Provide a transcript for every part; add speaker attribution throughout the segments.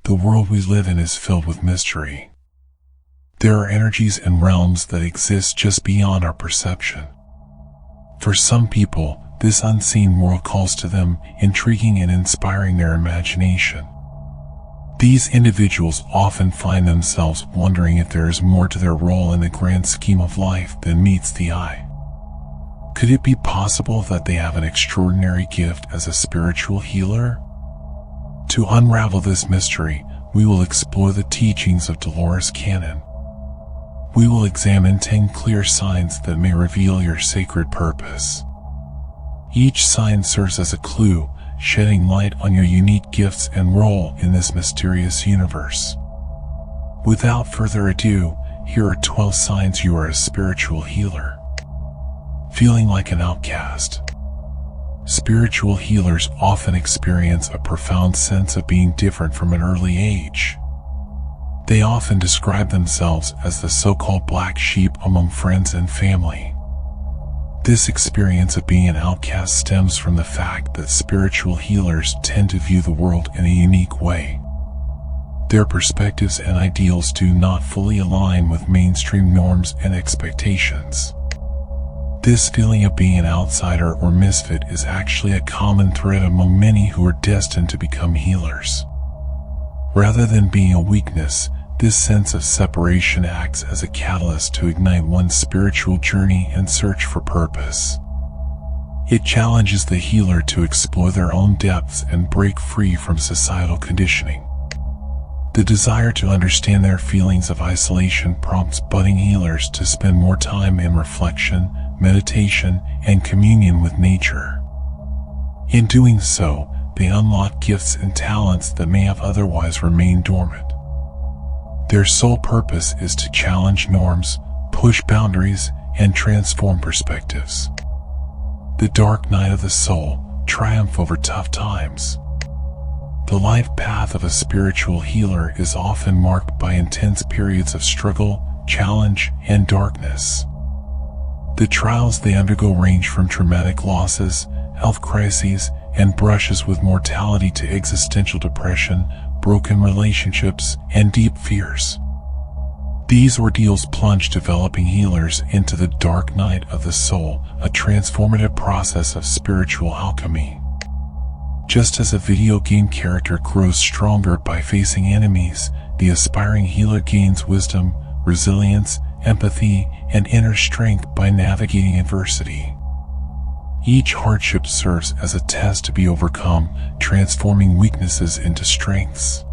Speaker 1: The world we live in is filled with mystery. There are energies and realms that exist just beyond our perception. For some people, this unseen world calls to them, intriguing and inspiring their imagination. These individuals often find themselves wondering if there is more to their role in the grand scheme of life than meets the eye. Could it be possible that they have an extraordinary gift as a spiritual healer? To unravel this mystery, we will explore the teachings of Dolores Cannon. We will examine 10 clear signs that may reveal your sacred purpose. Each sign serves as a clue, shedding light on your unique gifts and role in this mysterious universe. Without further ado, here are 12 signs you are a spiritual healer. Feeling like an outcast. Spiritual healers often experience a profound sense of being different from an early age. They often describe themselves as the so-called black sheep among friends and family. This experience of being an outcast stems from the fact that spiritual healers tend to view the world in a unique way. Their perspectives and ideals do not fully align with mainstream norms and expectations. This feeling of being an outsider or misfit is actually a common thread among many who are destined to become healers. Rather than being a weakness, this sense of separation acts as a catalyst to ignite one's spiritual journey and search for purpose. It challenges the healer to explore their own depths and break free from societal conditioning. The desire to understand their feelings of isolation prompts budding healers to spend more time in reflection, meditation, and communion with nature. In doing so, they unlock gifts and talents that may have otherwise remained dormant. Their sole purpose is to challenge norms, push boundaries, and transform perspectives. The dark night of the soul, triumph over tough times. The life path of a spiritual healer is often marked by intense periods of struggle, challenge, and darkness. The trials they undergo range from traumatic losses, health crises, and brushes with mortality to existential depression, broken relationships, and deep fears. These ordeals plunge developing healers into the dark night of the soul, a transformative process of spiritual alchemy. Just as a video game character grows stronger by facing enemies, the aspiring healer gains wisdom, resilience, empathy, and inner strength by navigating adversity. Each hardship serves as a test to be overcome, transforming weaknesses into strengths.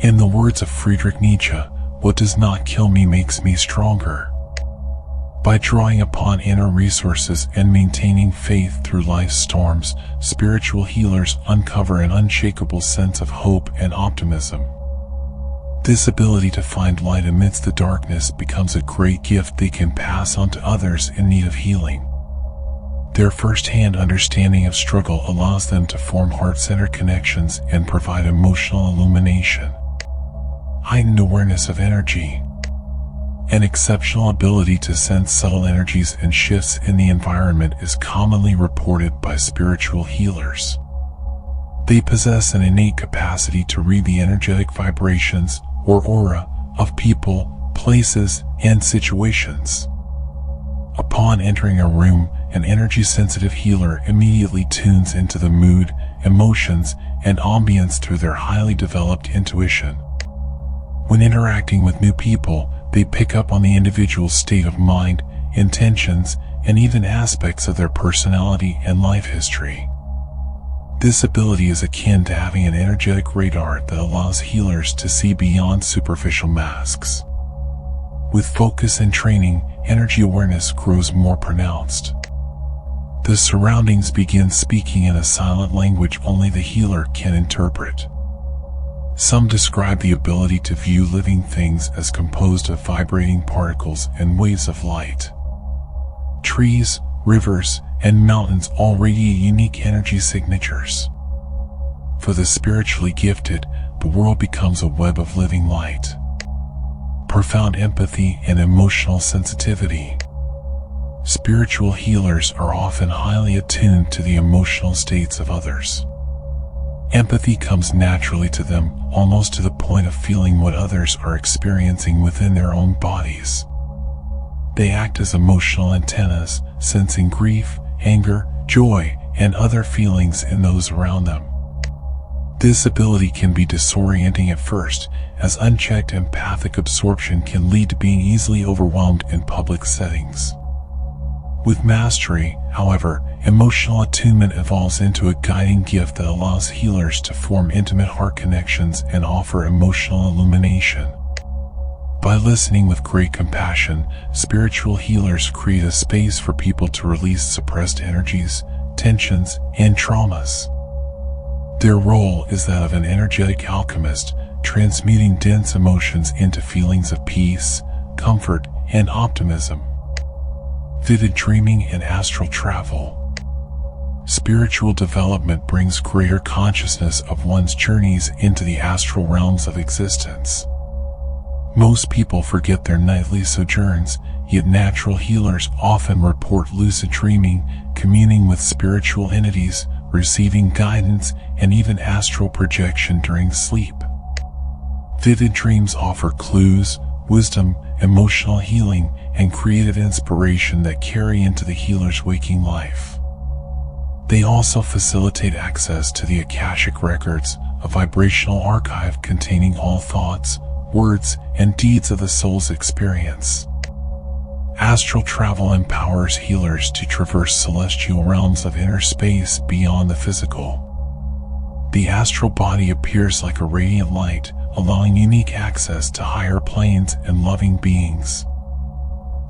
Speaker 1: In the words of Friedrich Nietzsche, "What does not kill me makes me stronger." By drawing upon inner resources and maintaining faith through life's storms, spiritual healers uncover an unshakable sense of hope and optimism. This ability to find light amidst the darkness becomes a great gift they can pass on to others in need of healing. Their first-hand understanding of struggle allows them to form heart-centered connections and provide emotional illumination. Heightened awareness of energy. An exceptional ability to sense subtle energies and shifts in the environment is commonly reported by spiritual healers. They possess an innate capacity to read the energetic vibrations, or aura, of people, places, and situations. Upon entering a room, an energy-sensitive healer immediately tunes into the mood, emotions, and ambience through their highly developed intuition. When interacting with new people, they pick up on the individual's state of mind, intentions, and even aspects of their personality and life history. This ability is akin to having an energetic radar that allows healers to see beyond superficial masks. With focus and training, energy awareness grows more pronounced. The surroundings begin speaking in a silent language only the healer can interpret. Some describe the ability to view living things as composed of vibrating particles and waves of light. Trees, rivers, and mountains all radiate unique energy signatures. For the spiritually gifted, the world becomes a web of living light. Profound empathy and emotional sensitivity. Spiritual healers are often highly attuned to the emotional states of others. Empathy comes naturally to them, almost to the point of feeling what others are experiencing within their own bodies. They act as emotional antennas, sensing grief, anger, joy, and other feelings in those around them. This ability can be disorienting at first, as unchecked empathic absorption can lead to being easily overwhelmed in public settings. With mastery, however, emotional attunement evolves into a guiding gift that allows healers to form intimate heart connections and offer emotional illumination. By listening with great compassion, spiritual healers create a space for people to release suppressed energies, tensions, and traumas. Their role is that of an energetic alchemist, transmuting dense emotions into feelings of peace, comfort, and optimism. Vivid dreaming and astral travel. Spiritual development brings greater consciousness of one's journeys into the astral realms of existence. Most people forget their nightly sojourns, yet natural healers often report lucid dreaming, communing with spiritual entities, receiving guidance, and even astral projection during sleep. Vivid dreams offer clues, wisdom, emotional healing, and creative inspiration that carry into the healer's waking life. They also facilitate access to the Akashic Records, a vibrational archive containing all thoughts, words, and deeds of the soul's experience. Astral travel empowers healers to traverse celestial realms of inner space beyond the physical. The astral body appears like a radiant light, allowing unique access to higher planes and loving beings.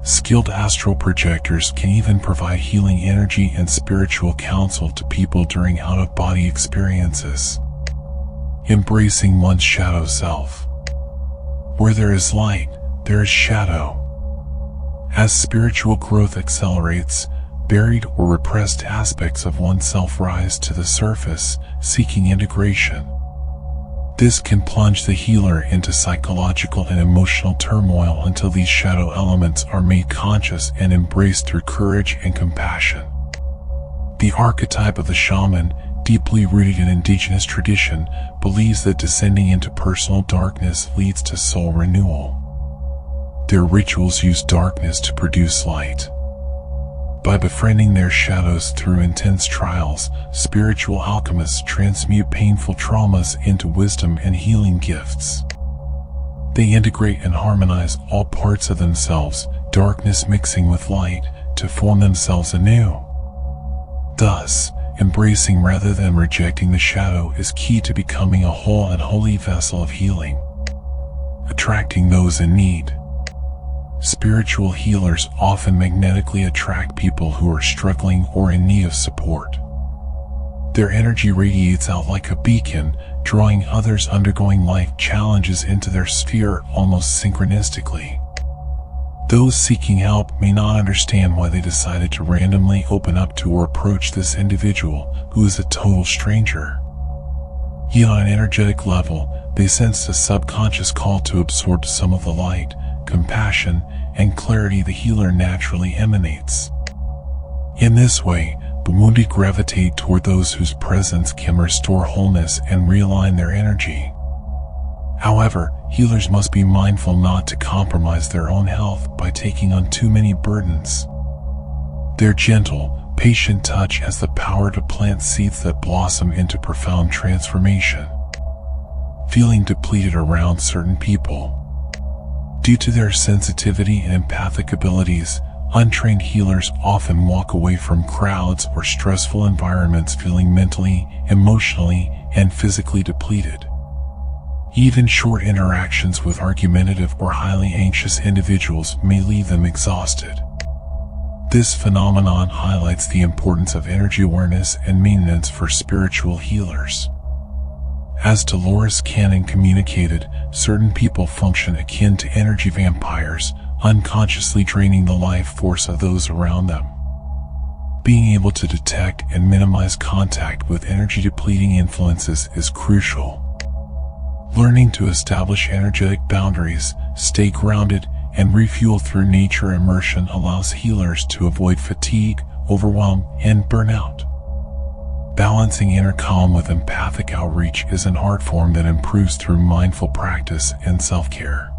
Speaker 1: Skilled astral projectors can even provide healing energy and spiritual counsel to people during out-of-body experiences. Embracing one's shadow self. Where there is light, there is shadow. As spiritual growth accelerates, buried or repressed aspects of oneself rise to the surface, seeking integration. This can plunge the healer into psychological and emotional turmoil until these shadow elements are made conscious and embraced through courage and compassion. The archetype of the shaman, deeply rooted in indigenous tradition, believes that descending into personal darkness leads to soul renewal. Their rituals use darkness to produce light. By befriending their shadows through intense trials, spiritual alchemists transmute painful traumas into wisdom and healing gifts. They integrate and harmonize all parts of themselves, darkness mixing with light, to form themselves anew. Thus, embracing rather than rejecting the shadow is key to becoming a whole and holy vessel of healing. Attracting those in need. Spiritual healers often magnetically attract people who are struggling or in need of support. Their energy radiates out like a beacon, drawing others undergoing life challenges into their sphere almost synchronistically. Those seeking help may not understand why they decided to randomly open up to or approach this individual, who is a total stranger. Yet on an energetic level, they sense a subconscious call to absorb some of the light, compassion, and clarity the healer naturally emanates. In this way, the wounded gravitate toward those whose presence can restore wholeness and realign their energy. However, healers must be mindful not to compromise their own health by taking on too many burdens. Their gentle, patient touch has the power to plant seeds that blossom into profound transformation. Feeling depleted around certain people. Due to their sensitivity and empathic abilities, untrained healers often walk away from crowds or stressful environments feeling mentally, emotionally, and physically depleted. Even short interactions with argumentative or highly anxious individuals may leave them exhausted. This phenomenon highlights the importance of energy awareness and maintenance for spiritual healers. As Dolores Cannon communicated, certain people function akin to energy vampires, unconsciously draining the life force of those around them. Being able to detect and minimize contact with energy-depleting influences is crucial. Learning to establish energetic boundaries, stay grounded, and refuel through nature immersion allows healers to avoid fatigue, overwhelm, and burnout. Balancing inner calm with empathic outreach is an art form that improves through mindful practice and self-care.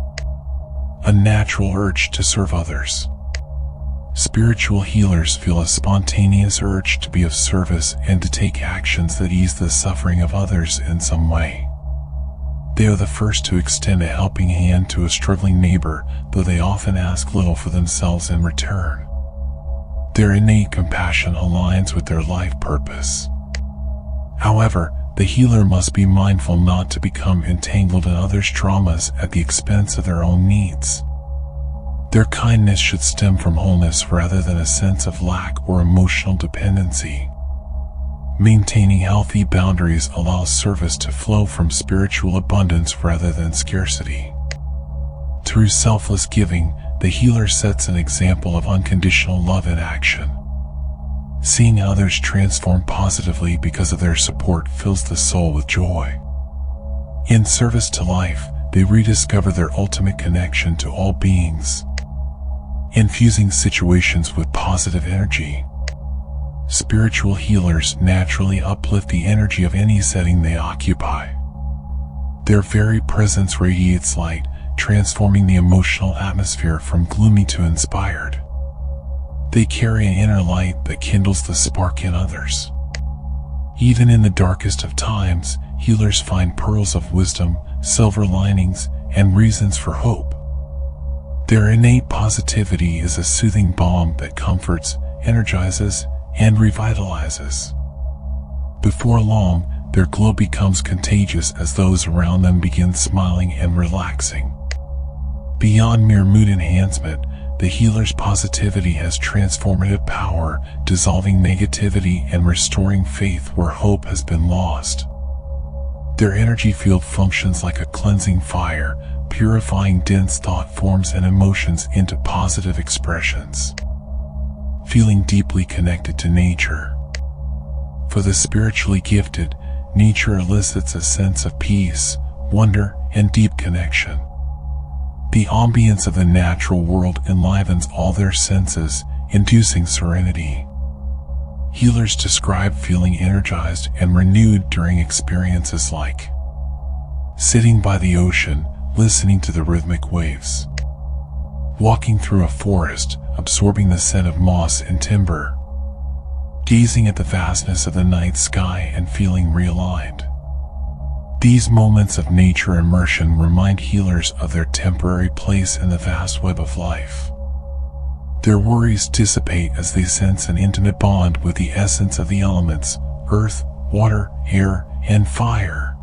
Speaker 1: A natural urge to serve others. Spiritual healers feel a spontaneous urge to be of service and to take actions that ease the suffering of others in some way. They are the first to extend a helping hand to a struggling neighbor, though they often ask little for themselves in return. Their innate compassion aligns with their life purpose. However, the healer must be mindful not to become entangled in others' traumas at the expense of their own needs. Their kindness should stem from wholeness rather than a sense of lack or emotional dependency. Maintaining healthy boundaries allows service to flow from spiritual abundance rather than scarcity. Through selfless giving, the healer sets an example of unconditional love in action. Seeing others transform positively because of their support fills the soul with joy. In service to life, they rediscover their ultimate connection to all beings. Infusing situations with positive energy. Spiritual healers naturally uplift the energy of any setting they occupy. Their very presence radiates light, transforming the emotional atmosphere from gloomy to inspired. They carry an inner light that kindles the spark in others. Even in the darkest of times, healers find pearls of wisdom, silver linings, and reasons for hope. Their innate positivity is a soothing balm that comforts, energizes, and revitalizes. Before long, their glow becomes contagious as those around them begin smiling and relaxing. Beyond mere mood enhancement, the healer's positivity has transformative power, dissolving negativity and restoring faith where hope has been lost. Their energy field functions like a cleansing fire, purifying dense thought forms and emotions into positive expressions. Feeling deeply connected to nature. For the spiritually gifted, nature elicits a sense of peace, wonder, and deep connection. The ambience of the natural world enlivens all their senses, inducing serenity. Healers describe feeling energized and renewed during experiences like sitting by the ocean, listening to the rhythmic waves, walking through a forest, absorbing the scent of moss and timber, gazing at the vastness of the night sky and feeling realigned. These moments of nature immersion remind healers of their temporary place in the vast web of life. Their worries dissipate as they sense an intimate bond with the essence of the elements, earth, water, air, and fire.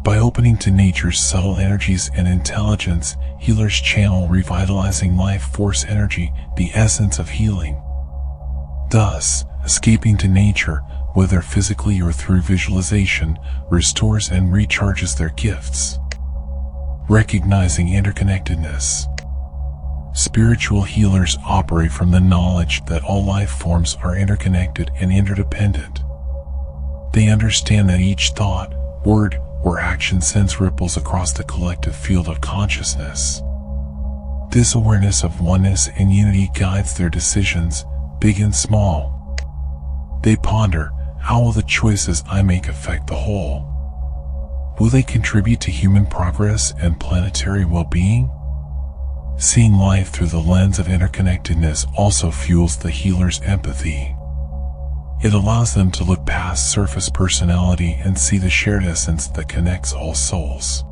Speaker 1: By opening to nature's subtle energies and intelligence, healers channel revitalizing life force energy, the essence of healing. Thus, escaping to nature, whether physically or through visualization, restores and recharges their gifts. Recognizing interconnectedness. Spiritual healers operate from the knowledge that all life forms are interconnected and interdependent. They understand that each thought, word, or action sends ripples across the collective field of consciousness. This awareness of oneness and unity guides their decisions, big and small. They ponder, how will the choices I make affect the whole? Will they contribute to human progress and planetary well-being? Seeing life through the lens of interconnectedness also fuels the healer's empathy. It allows them to look past surface personality and see the shared essence that connects all souls.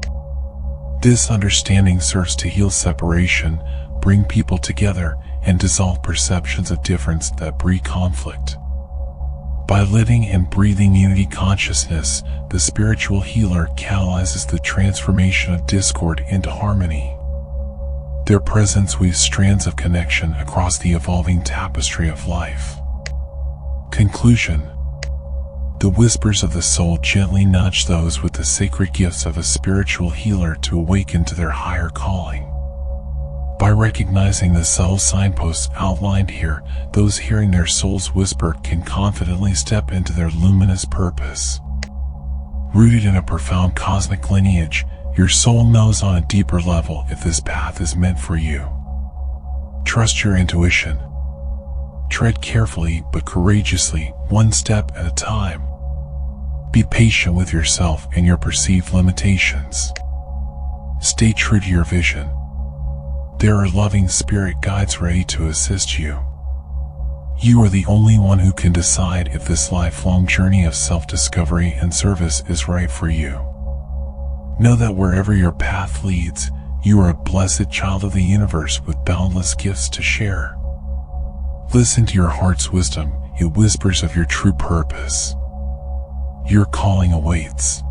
Speaker 1: This understanding serves to heal separation, bring people together, and dissolve perceptions of difference that breed conflict. By living and breathing unity consciousness, the spiritual healer catalyzes the transformation of discord into harmony. Their presence weaves strands of connection across the evolving tapestry of life. Conclusion. The whispers of the soul gently nudge those with the sacred gifts of a spiritual healer to awaken to their higher calling. By recognizing the subtle signposts outlined here, those hearing their soul's whisper can confidently step into their luminous purpose. Rooted in a profound cosmic lineage, your soul knows on a deeper level if this path is meant for you. Trust your intuition. Tread carefully but courageously, one step at a time. Be patient with yourself and your perceived limitations. Stay true to your vision. There are loving spirit guides ready to assist you. You are the only one who can decide if this lifelong journey of self-discovery and service is right for you. Know that wherever your path leads, you are a blessed child of the universe with boundless gifts to share. Listen to your heart's wisdom. It whispers of your true purpose. Your calling awaits.